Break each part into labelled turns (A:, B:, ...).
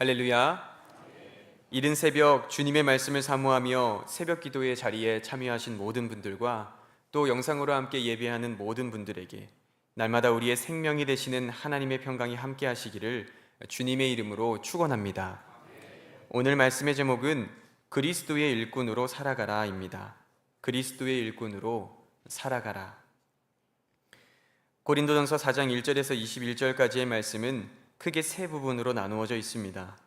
A: 할렐루야. 이른 새벽 주님의 말씀을 사모하며 새벽 기도의 자리에 참여하신 모든 분들과 또 영상으로 함께 예배하는 모든 분들에게 날마다 우리의 생명이 되시는 하나님의 평강이 함께 하시기를 주님의 이름으로 축원합니다. 오늘 말씀의 제목은 그리스도의 일꾼으로 살아가라입니다. 그리스도의 일꾼으로 살아가라. 고린도전서 4장 1절에서 21절까지의 말씀은 크게 세 부분으로 나누어져 있습니다.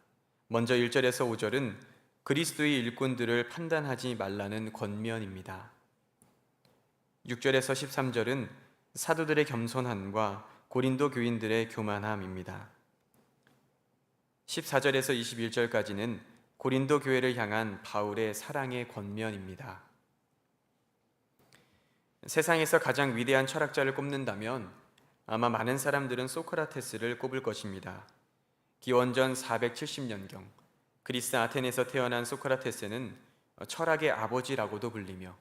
A: 먼저 1절에서 5절은 그리스도의 일꾼들을 판단하지 말라는 권면입니다. 6절에서 13절은 사도들의 겸손함과 고린도 교인들의 교만함입니다. 14절에서 21절까지는 고린도 교회를 향한 바울의 사랑의 권면입니다. 세상에서 가장 위대한 철학자를 꼽는다면 아마 많은 사람들은 소크라테스를 꼽을 것입니다. 기원전 470년경 그리스 아테네에서 태어난 소크라테스는 철학의 아버지라고도 불리며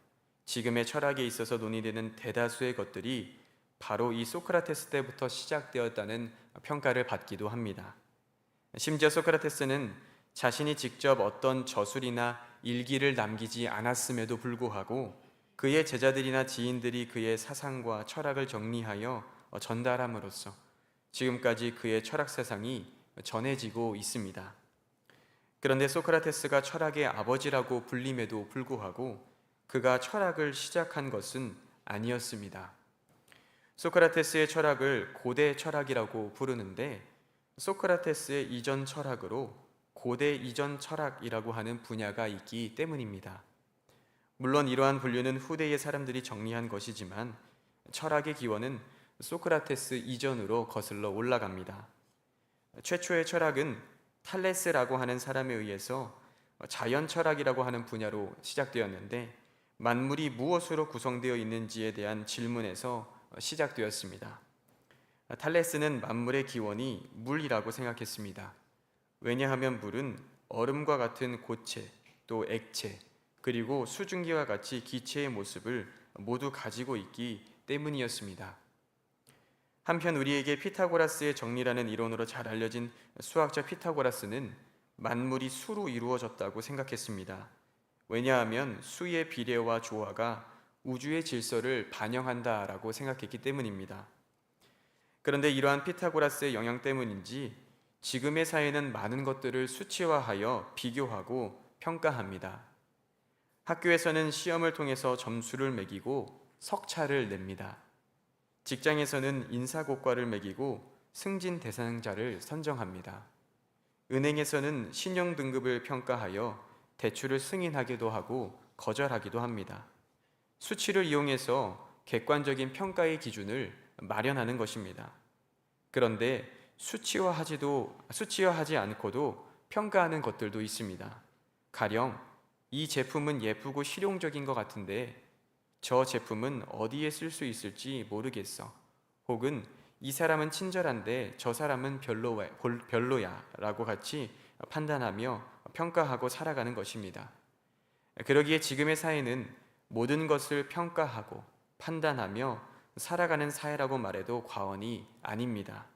A: 지금의 철학에 있어서 논의되는 대다수의 것들이 바로 이 소크라테스 때부터 시작되었다는 평가를 받기도 합니다. 심지어 소크라테스는 자신이 직접 어떤 저술이나 일기를 남기지 않았음에도 불구하고 그의 제자들이나 지인들이 그의 사상과 철학을 정리하여 전달함으로써 지금까지 그의 철학 세상이 전해지고 있습니다. 그런데 소크라테스가 철학의 아버지라고 불림에도 불구하고 그가 철학을 시작한 것은 아니었습니다. 소크라테스의 철학을 고대 철학이라고 부르는데 소크라테스의 이전 철학으로 고대 이전 철학이라고 하는 분야가 있기 때문입니다. 물론 이러한 분류는 후대의 사람들이 정리한 것이지만 철학의 기원은 소크라테스 이전으로 거슬러 올라갑니다. 최초의 철학은 탈레스라고 하는 사람에 의해서 자연 철학이라고 하는 분야로 시작되었는데 만물이 무엇으로 구성되어 있는지에 대한 질문에서 시작되었습니다. 탈레스는 만물의 기원이 물이라고 생각했습니다. 왜냐하면 물은 얼음과 같은 고체, 또 액체, 그리고 수증기와 같이 기체의 모습을 모두 가지고 있기 때문이었습니다. 한편 우리에게 피타고라스의 정리라는 이론으로 잘 알려진 수학자 피타고라스는 만물이 수로 이루어졌다고 생각했습니다. 왜냐하면 수의 비례와 조화가 우주의 질서를 반영한다라고 생각했기 때문입니다. 그런데 이러한 피타고라스의 영향 때문인지 지금의 사회는 많은 것들을 수치화하여 비교하고 평가합니다. 학교에서는 시험을 통해서 점수를 매기고 석차를 냅니다. 직장에서는 인사고과를 매기고 승진 대상자를 선정합니다. 은행에서는 신용 등급을 평가하여 대출을 승인하기도 하고 거절하기도 합니다. 수치를 이용해서 객관적인 평가의 기준을 마련하는 것입니다. 그런데 수치화하지 않고도 평가하는 것들도 있습니다. 가령 이 제품은 예쁘고 실용적인 것 같은데 저 제품은 어디에 쓸 수 있을지 모르겠어. 혹은 이 사람은 친절한데 저 사람은 별로야 라고 같이 판단하며 평가하고 살아가는 것입니다. 그러기에 지금의 사회는 모든 것을 평가하고 판단하며 살아가는 사회라고 말해도 과언이 아닙니다.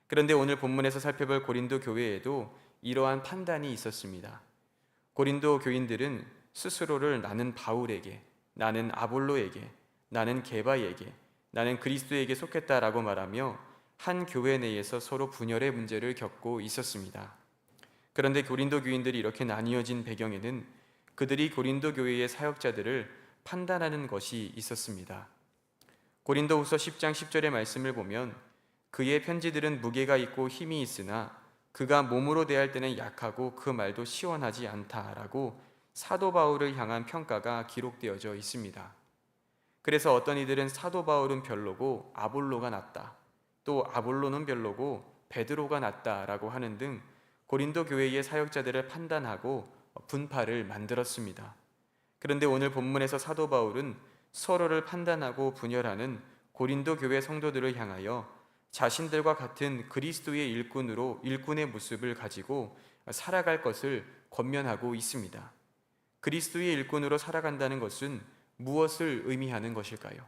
A: 그런데 오늘 본문에서 살펴볼 고린도 교회에도 이러한 판단이 있었습니다. 고린도 교인들은 스스로를 나는 바울에게, 나는 아볼로에게, 나는 게바에게, 나는 그리스도에게 속했다라고 말하며 한 교회 내에서 서로 분열의 문제를 겪고 있었습니다. 그런데 고린도 교인들이 이렇게 나뉘어진 배경에는 그들이 고린도 교회의 사역자들을 판단하는 것이 있었습니다. 고린도후서 10장 10절의 말씀을 보면 그의 편지들은 무게가 있고 힘이 있으나 그가 몸으로 대할 때는 약하고 그 말도 시원하지 않다라고 사도 바울을 향한 평가가 기록되어져 있습니다. 그래서 어떤 이들은 사도 바울은 별로고 아볼로가 낫다, 또 아볼로는 별로고 베드로가 낫다라고 하는 등 고린도 교회의 사역자들을 판단하고 분파를 만들었습니다. 그런데 오늘 본문에서 사도 바울은 서로를 판단하고 분열하는 고린도 교회 성도들을 향하여 자신들과 같은 그리스도의 일꾼의 모습을 가지고 살아갈 것을 권면하고 있습니다. 그리스도의 일꾼으로 살아간다는 것은 무엇을 의미하는 것일까요?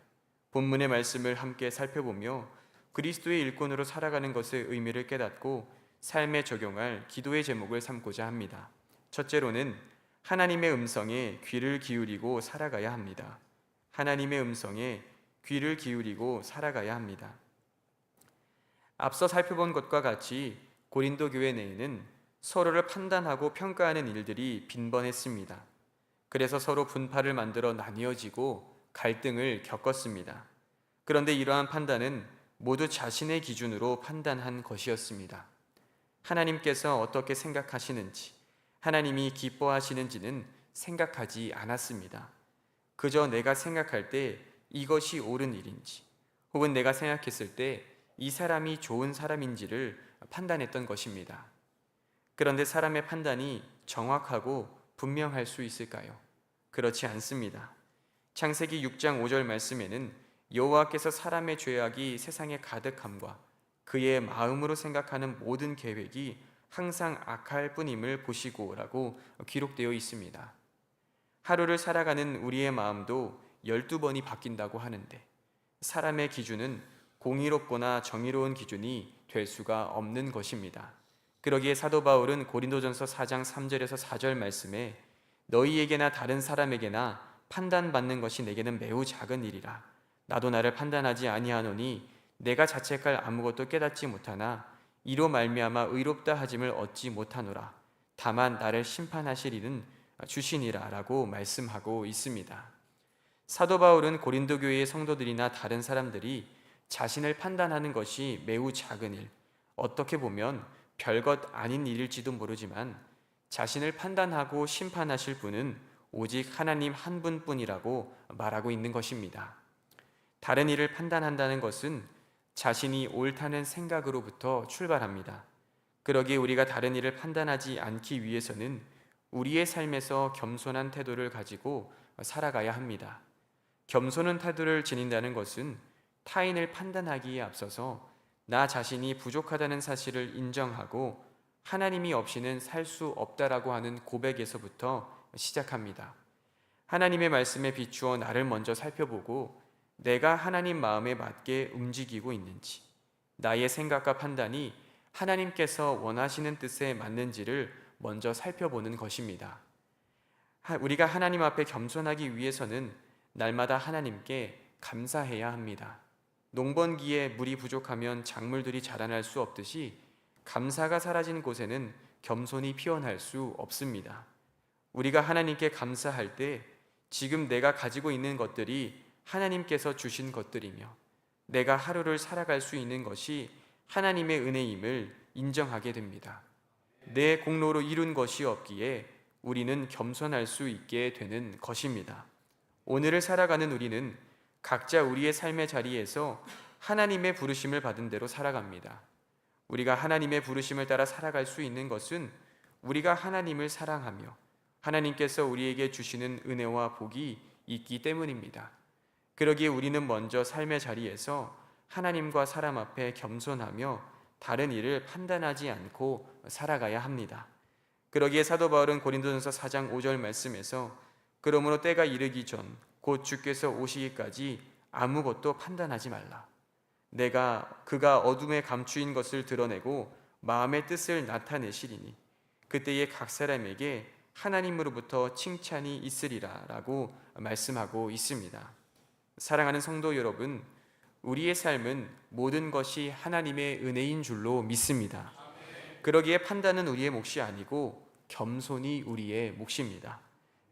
A: 본문의 말씀을 함께 살펴보며 그리스도의 일꾼으로 살아가는 것의 의미를 깨닫고 삶에 적용할 기도의 제목을 삼고자 합니다. 첫째로는 하나님의 음성에 귀를 기울이고 살아가야 합니다. 하나님의 음성에 귀를 기울이고 살아가야 합니다. 앞서 살펴본 것과 같이 고린도 교회 내에는 서로를 판단하고 평가하는 일들이 빈번했습니다. 그래서 서로 분파를 만들어 나뉘어지고 갈등을 겪었습니다. 그런데 이러한 판단은 모두 자신의 기준으로 판단한 것이었습니다. 하나님께서 어떻게 생각하시는지, 하나님이 기뻐하시는지는 생각하지 않았습니다. 그저 내가 생각할 때 이것이 옳은 일인지, 혹은 내가 생각했을 때 이 사람이 좋은 사람인지를 판단했던 것입니다. 그런데 사람의 판단이 정확하고 분명할 수 있을까요? 그렇지 않습니다. 창세기 6장 5절 말씀에는 여호와께서 사람의 죄악이 세상에 가득함과 그의 마음으로 생각하는 모든 계획이 항상 악할 뿐임을 보시고라고 기록되어 있습니다. 하루를 살아가는 우리의 마음도 12번이 바뀐다고 하는데 사람의 기준은 공의롭거나 정의로운 기준이 될 수가 없는 것입니다. 그러기에 사도 바울은 고린도전서 4장 3절에서 4절 말씀에 너희에게나 다른 사람에게나 판단받는 것이 내게는 매우 작은 일이라. 나도 나를 판단하지 아니하노니 내가 자책할 아무것도 깨닫지 못하나 이로 말미암아 의롭다 하짐을 얻지 못하노라. 다만 나를 심판하실 이는 주시니라 라고 말씀하고 있습니다. 사도 바울은 고린도 교회의 성도들이나 다른 사람들이 자신을 판단하는 것이 매우 작은 일, 어떻게 보면 별것 아닌 일일지도 모르지만 자신을 판단하고 심판하실 분은 오직 하나님 한 분뿐이라고 말하고 있는 것입니다. 다른 일을 판단한다는 것은 자신이 옳다는 생각으로부터 출발합니다. 그러기에 우리가 다른 일을 판단하지 않기 위해서는 우리의 삶에서 겸손한 태도를 가지고 살아가야 합니다. 겸손한 태도를 지닌다는 것은 타인을 판단하기에 앞서서 나 자신이 부족하다는 사실을 인정하고 하나님이 없이는 살 수 없다라고 하는 고백에서부터 시작합니다. 하나님의 말씀에 비추어 나를 먼저 살펴보고 내가 하나님 마음에 맞게 움직이고 있는지, 나의 생각과 판단이 하나님께서 원하시는 뜻에 맞는지를 먼저 살펴보는 것입니다. 우리가 하나님 앞에 겸손하기 위해서는 날마다 하나님께 감사해야 합니다. 농번기에 물이 부족하면 작물들이 자라날 수 없듯이 감사가 사라진 곳에는 겸손이 피어날 수 없습니다. 우리가 하나님께 감사할 때 지금 내가 가지고 있는 것들이 하나님께서 주신 것들이며 내가 하루를 살아갈 수 있는 것이 하나님의 은혜임을 인정하게 됩니다. 내 공로로 이룬 것이 없기에 우리는 겸손할 수 있게 되는 것입니다. 오늘을 살아가는 우리는 각자 우리의 삶의 자리에서 하나님의 부르심을 받은 대로 살아갑니다. 우리가 하나님의 부르심을 따라 살아갈 수 있는 것은 우리가 하나님을 사랑하며 하나님께서 우리에게 주시는 은혜와 복이 있기 때문입니다. 그러기에 우리는 먼저 삶의 자리에서 하나님과 사람 앞에 겸손하며 다른 일을 판단하지 않고 살아가야 합니다. 그러기에 사도 바울은 고린도전서 4장 5절 말씀에서 그러므로 때가 이르기 전 곧 주께서 오시기까지 아무것도 판단하지 말라. 그가 어둠에 감추인 것을 드러내고 마음의 뜻을 나타내시리니 그때에 각 사람에게 하나님으로부터 칭찬이 있으리라 라고 말씀하고 있습니다. 사랑하는 성도 여러분, 우리의 삶은 모든 것이 하나님의 은혜인 줄로 믿습니다. 그러기에 판단은 우리의 몫이 아니고 겸손이 우리의 몫입니다.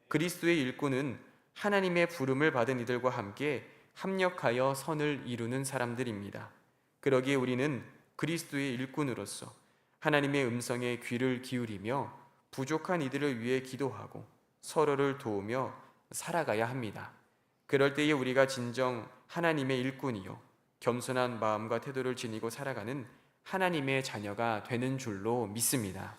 A: 그리스도의 일꾼은 하나님의 부름을 받은 이들과 함께 합력하여 선을 이루는 사람들입니다. 그러기에 우리는 그리스도의 일꾼으로서 하나님의 음성에 귀를 기울이며 부족한 이들을 위해 기도하고 서로를 도우며 살아가야 합니다. 그럴 때에 우리가 진정 하나님의 일꾼이요 겸손한 마음과 태도를 지니고 살아가는 하나님의 자녀가 되는 줄로 믿습니다.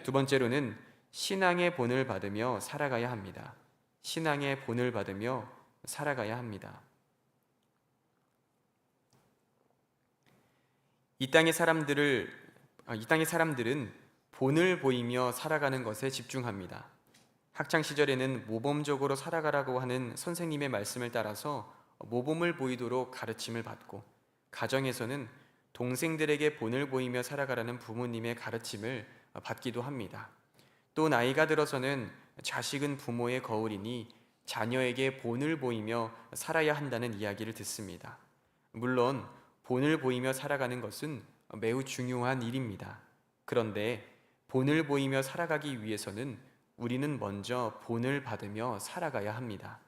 A: 두 번째로는 신앙의 본을 받으며 살아가야 합니다. 신앙의 본을 받으며 살아가야 합니다. 이 땅의 사람들은 본을 보이며 살아가는 것에 집중합니다. 학창 시절에는 모범적으로 살아가라고 하는 선생님의 말씀을 따라서 모범을 보이도록 가르침을 받고, 가정에서는 동생들에게 본을 보이며 살아가라는 부모님의 가르침을 받기도 합니다. 또 나이가 들어서는 자식은 부모의 거울이니 자녀에게 본을 보이며 살아야 한다는 이야기를 듣습니다. 물론 본을 보이며 살아가는 것은 매우 중요한 일입니다. 그런데 본을 보이며 살아가기 위해서는 우리는 먼저 본을 받으며 살아가야 합니다.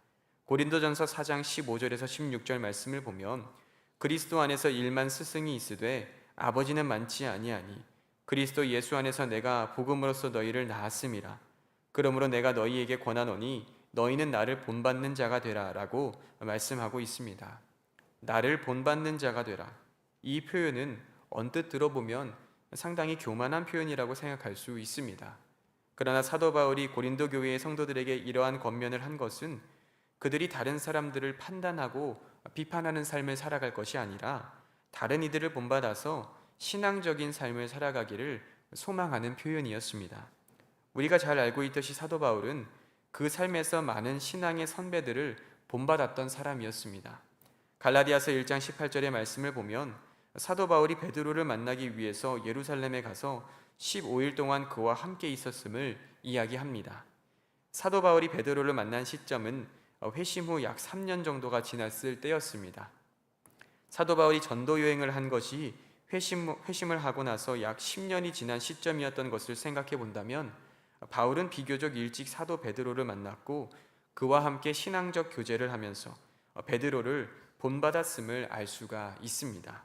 A: 고린도전서 4장 15절에서 16절 말씀을 보면 그리스도 안에서 일만 스승이 있으되 아버지는 많지 아니하니 그리스도 예수 안에서 내가 복음으로써 너희를 낳았음이라. 그러므로 내가 너희에게 권하노니 너희는 나를 본받는 자가 되라 라고 말씀하고 있습니다. 나를 본받는 자가 되라. 이 표현은 언뜻 들어보면 상당히 교만한 표현이라고 생각할 수 있습니다. 그러나 사도 바울이 고린도 교회의 성도들에게 이러한 권면을 한 것은 그들이 다른 사람들을 판단하고 비판하는 삶을 살아갈 것이 아니라 다른 이들을 본받아서 신앙적인 삶을 살아가기를 소망하는 표현이었습니다. 우리가 잘 알고 있듯이 사도 바울은 그 삶에서 많은 신앙의 선배들을 본받았던 사람이었습니다. 갈라디아서 1장 18절의 말씀을 보면 사도 바울이 베드로를 만나기 위해서 예루살렘에 가서 15일 동안 그와 함께 있었음을 이야기합니다. 사도 바울이 베드로를 만난 시점은 회심 후 약 3년 정도가 지났을 때였습니다. 사도 바울이 전도 여행을 한 것이 회심을 하고 나서 약 10년이 지난 시점이었던 것을 생각해 본다면 바울은 비교적 일찍 사도 베드로를 만났고 그와 함께 신앙적 교제를 하면서 베드로를 본받았음을 알 수가 있습니다.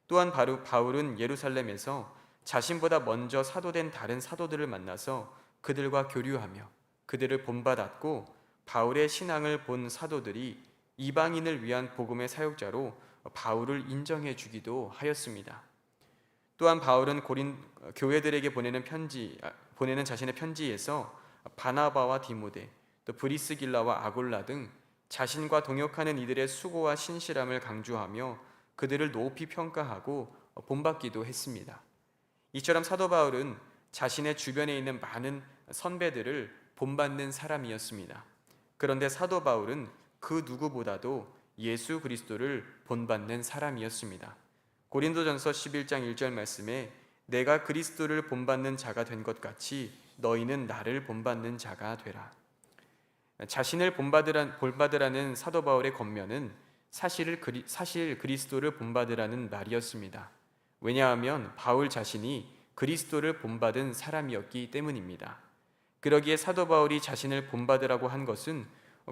A: 또한 바울은 예루살렘에서 자신보다 먼저 사도된 다른 사도들을 만나서 그들과 교류하며 그들을 본받았고 바울의 신앙을 본 사도들이 이방인을 위한 복음의 사역자로 바울을 인정해 주기도 하였습니다. 또한 바울은 고린 교회들에게 보내는 자신의 편지에서 바나바와 디모데, 또 브리스길라와 아골라 등 자신과 동역하는 이들의 수고와 신실함을 강조하며 그들을 높이 평가하고 본받기도 했습니다. 이처럼 사도 바울은 자신의 주변에 있는 많은 선배들을 본받는 사람이었습니다. 그런데 사도 바울은 그 누구보다도 예수 그리스도를 본받는 사람이었습니다. 고린도전서 11장 1절 말씀에 내가 그리스도를 본받는 자가 된 것 같이 너희는 나를 본받는 자가 되라. 자신을 본받으라는 사도 바울의 권면은 사실 그리스도를 본받으라는 말이었습니다. 왜냐하면 바울 자신이 그리스도를 본받은 사람이었기 때문입니다. 그러기에 사도 바울이 자신을 본받으라고 한 것은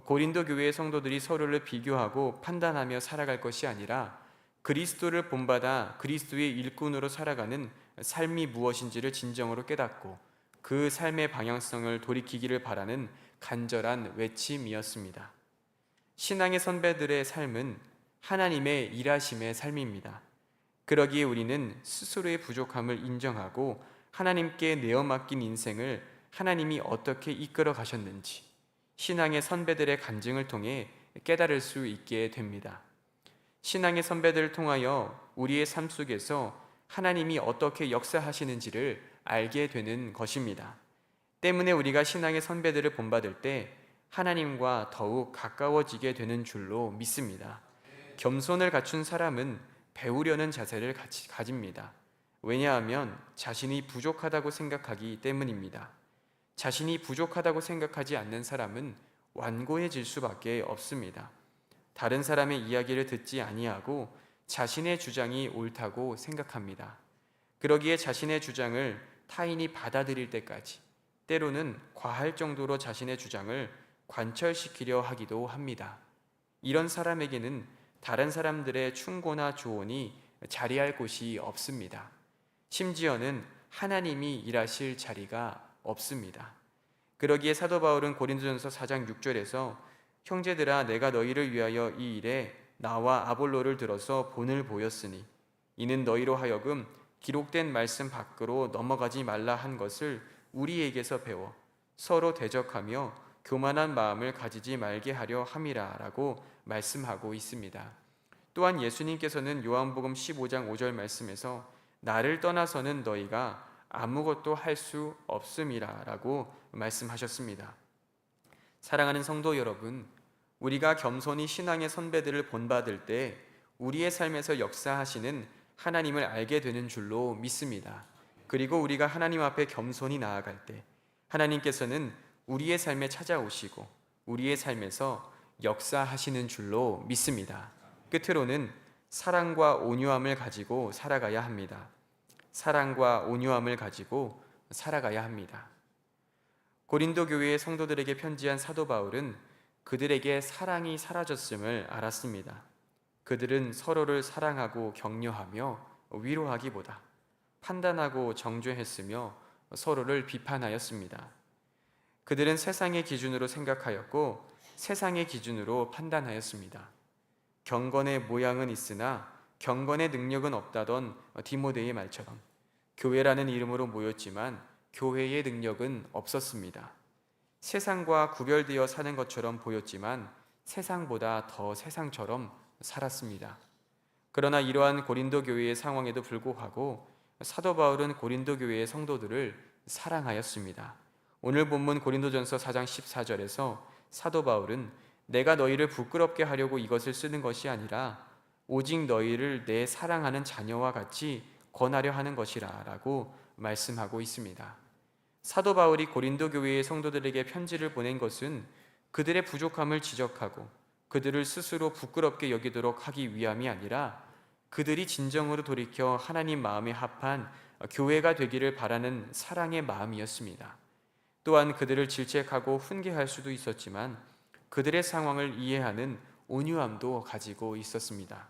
A: 고린도 교회의 성도들이 서로를 비교하고 판단하며 살아갈 것이 아니라 그리스도를 본받아 그리스도의 일꾼으로 살아가는 삶이 무엇인지를 진정으로 깨닫고 그 삶의 방향성을 돌이키기를 바라는 간절한 외침이었습니다. 신앙의 선배들의 삶은 하나님의 일하심의 삶입니다. 그러기에 우리는 스스로의 부족함을 인정하고 하나님께 내어 맡긴 인생을 하나님이 어떻게 이끌어 가셨는지 신앙의 선배들의 간증을 통해 깨달을 수 있게 됩니다. 신앙의 선배들을 통하여 우리의 삶 속에서 하나님이 어떻게 역사하시는지를 알게 되는 것입니다. 때문에 우리가 신앙의 선배들을 본받을 때 하나님과 더욱 가까워지게 되는 줄로 믿습니다. 겸손을 갖춘 사람은 배우려는 자세를 가집니다. 왜냐하면 자신이 부족하다고 생각하기 때문입니다. 자신이 부족하다고 생각하지 않는 사람은 완고해질 수밖에 없습니다. 다른 사람의 이야기를 듣지 아니하고 자신의 주장이 옳다고 생각합니다. 그러기에 자신의 주장을 타인이 받아들일 때까지 때로는 과할 정도로 자신의 주장을 관철시키려 하기도 합니다. 이런 사람에게는 다른 사람들의 충고나 조언이 자리할 곳이 없습니다. 심지어는 하나님이 일하실 자리가 없습니다. 그러기에 사도 바울은 고린도전서 4장 6절에서 형제들아 내가 너희를 위하여 이 일에 나와 아볼로를 들어서 본을 보였으니 이는 너희로 하여금 기록된 말씀 밖으로 넘어가지 말라 한 것을 우리에게서 배워 서로 대적하며 교만한 마음을 가지지 말게 하려 함이라 라고 말씀하고 있습니다. 또한 예수님께서는 요한복음 15장 5절 말씀에서 나를 떠나서는 너희가 아무것도 할 수 없음이라 라고 말씀하셨습니다. 사랑하는 성도 여러분, 우리가 겸손히 신앙의 선배들을 본받을 때 우리의 삶에서 역사하시는 하나님을 알게 되는 줄로 믿습니다. 그리고 우리가 하나님 앞에 겸손히 나아갈 때 하나님께서는 우리의 삶에 찾아오시고 우리의 삶에서 역사하시는 줄로 믿습니다. 끝으로는 사랑과 온유함을 가지고 살아가야 합니다. 사랑과 온유함을 가지고 살아가야 합니다. 고린도 교회의 성도들에게 편지한 사도 바울은 그들에게 사랑이 사라졌음을 알았습니다. 그들은 서로를 사랑하고 격려하며 위로하기보다 판단하고 정죄했으며 서로를 비판하였습니다. 그들은 세상의 기준으로 생각하였고 세상의 기준으로 판단하였습니다. 경건의 모양은 있으나 경건의 능력은 없다던 디모데의 말처럼 교회라는 이름으로 모였지만 교회의 능력은 없었습니다. 세상과 구별되어 사는 것처럼 보였지만 세상보다 더 세상처럼 살았습니다. 그러나 이러한 고린도 교회의 상황에도 불구하고 사도 바울은 고린도 교회의 성도들을 사랑하였습니다. 오늘 본문 고린도전서 4장 14절에서 사도 바울은 내가 너희를 부끄럽게 하려고 이것을 쓰는 것이 아니라 오직 너희를 내 사랑하는 자녀와 같이 권하려 하는 것이라 라고 말씀하고 있습니다. 사도 바울이 고린도 교회의 성도들에게 편지를 보낸 것은 그들의 부족함을 지적하고 그들을 스스로 부끄럽게 여기도록 하기 위함이 아니라 그들이 진정으로 돌이켜 하나님 마음에 합한 교회가 되기를 바라는 사랑의 마음이었습니다. 또한 그들을 질책하고 훈계할 수도 있었지만 그들의 상황을 이해하는 온유함도 가지고 있었습니다.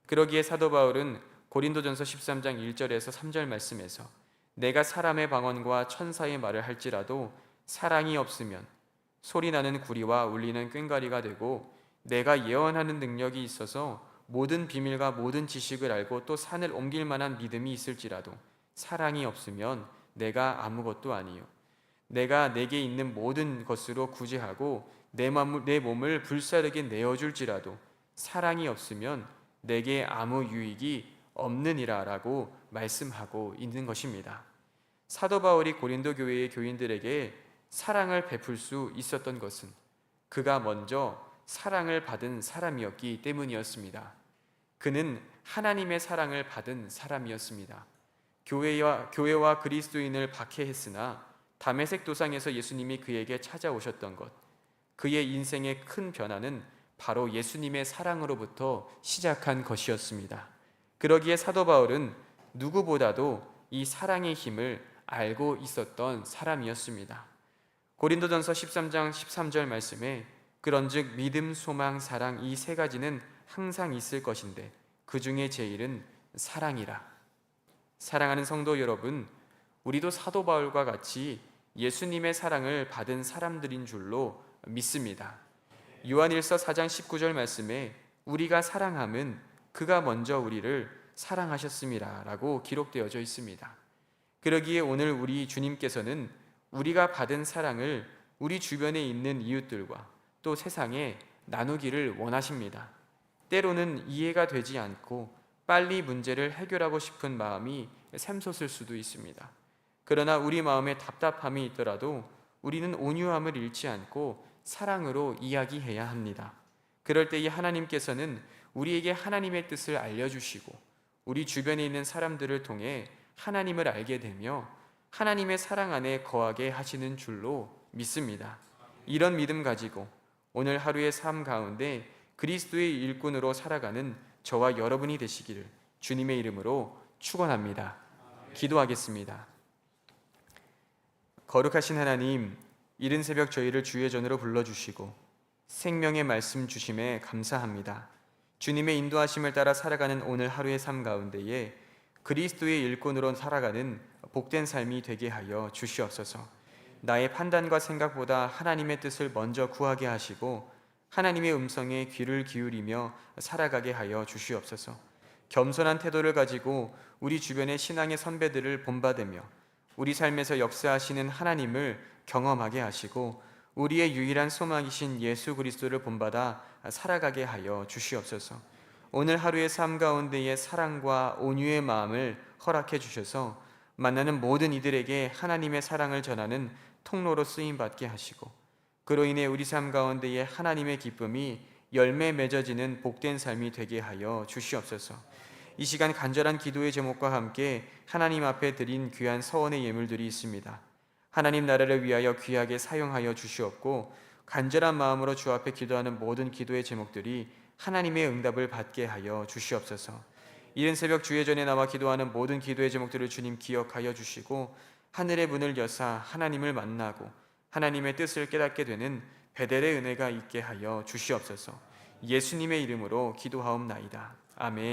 A: 그러기에 사도 바울은 고린도전서 13장 1절에서 3절 말씀에서 내가 사람의 방언과 천사의 말을 할지라도 사랑이 없으면 소리나는 구리와 울리는 꽹과리가 되고 내가 예언하는 능력이 있어서 모든 비밀과 모든 지식을 알고 또 산을 옮길 만한 믿음이 있을지라도 사랑이 없으면 내가 아무것도 아니요 내가 내게 있는 모든 것으로 구제하고 내 몸을 불사르게 내어줄지라도 사랑이 없으면 내게 아무 유익이 없느니라 라고 말씀하고 있는 것입니다. 사도 바울이 고린도 교회의 교인들에게 사랑을 베풀 수 있었던 것은 그가 먼저 사랑을 받은 사람이었기 때문이었습니다. 그는 하나님의 사랑을 받은 사람이었습니다. 교회와 그리스도인을 박해했으나 다메섹 도상에서 예수님이 그에게 찾아오셨던 것, 그의 인생의 큰 변화는 바로 예수님의 사랑으로부터 시작한 것이었습니다. 그러기에 사도 바울은 누구보다도 이 사랑의 힘을 알고 있었던 사람이었습니다. 고린도전서 13장 13절 말씀에 그런즉 믿음, 소망, 사랑 이 세 가지는 항상 있을 것인데 그 중에 제일은 사랑이라. 사랑하는 성도 여러분, 우리도 사도 바울과 같이 예수님의 사랑을 받은 사람들인 줄로 믿습니다. 요한일서 4장 19절 말씀에 우리가 사랑함은 그가 먼저 우리를 사랑하셨음이라 라고 기록되어져 있습니다. 그러기에 오늘 우리 주님께서는 우리가 받은 사랑을 우리 주변에 있는 이웃들과 또 세상에 나누기를 원하십니다. 때로는 이해가 되지 않고 빨리 문제를 해결하고 싶은 마음이 샘솟을 수도 있습니다. 그러나 우리 마음에 답답함이 있더라도 우리는 온유함을 잃지 않고 사랑으로 이야기해야 합니다. 그럴 때 이 하나님께서는 우리에게 하나님의 뜻을 알려주시고 우리 주변에 있는 사람들을 통해 하나님을 알게 되며 하나님의 사랑 안에 거하게 하시는 줄로 믿습니다. 이런 믿음 가지고 오늘 하루의 삶 가운데 그리스도의 일꾼으로 살아가는 저와 여러분이 되시기를 주님의 이름으로 축원합니다. 기도하겠습니다. 거룩하신 하나님, 이른 새벽 저희를 주의 전으로 불러주시고 생명의 말씀 주심에 감사합니다. 주님의 인도하심을 따라 살아가는 오늘 하루의 삶 가운데에 그리스도의 일꾼으로 살아가는 복된 삶이 되게 하여 주시옵소서. 나의 판단과 생각보다 하나님의 뜻을 먼저 구하게 하시고 하나님의 음성에 귀를 기울이며 살아가게 하여 주시옵소서. 겸손한 태도를 가지고 우리 주변의 신앙의 선배들을 본받으며 우리 삶에서 역사하시는 하나님을 경험하게 하시고 우리의 유일한 소망이신 예수 그리스도를 본받아 살아가게 하여 주시옵소서. 오늘 하루의 삶 가운데의 사랑과 온유의 마음을 허락해 주셔서 만나는 모든 이들에게 하나님의 사랑을 전하는 통로로 쓰임받게 하시고 그로 인해 우리 삶 가운데의 하나님의 기쁨이 열매 맺어지는 복된 삶이 되게 하여 주시옵소서. 이 시간 간절한 기도의 제목과 함께 하나님 앞에 드린 귀한 서원의 예물들이 있습니다. 하나님 나라를 위하여 귀하게 사용하여 주시옵고 간절한 마음으로 주 앞에 기도하는 모든 기도의 제목들이 하나님의 응답을 받게 하여 주시옵소서. 이른 새벽 주의 전에 나와 기도하는 모든 기도의 제목들을 주님 기억하여 주시고 하늘의 문을 여사 하나님을 만나고 하나님의 뜻을 깨닫게 되는 베델의 은혜가 있게 하여 주시옵소서. 예수님의 이름으로 기도하옵나이다. 아멘.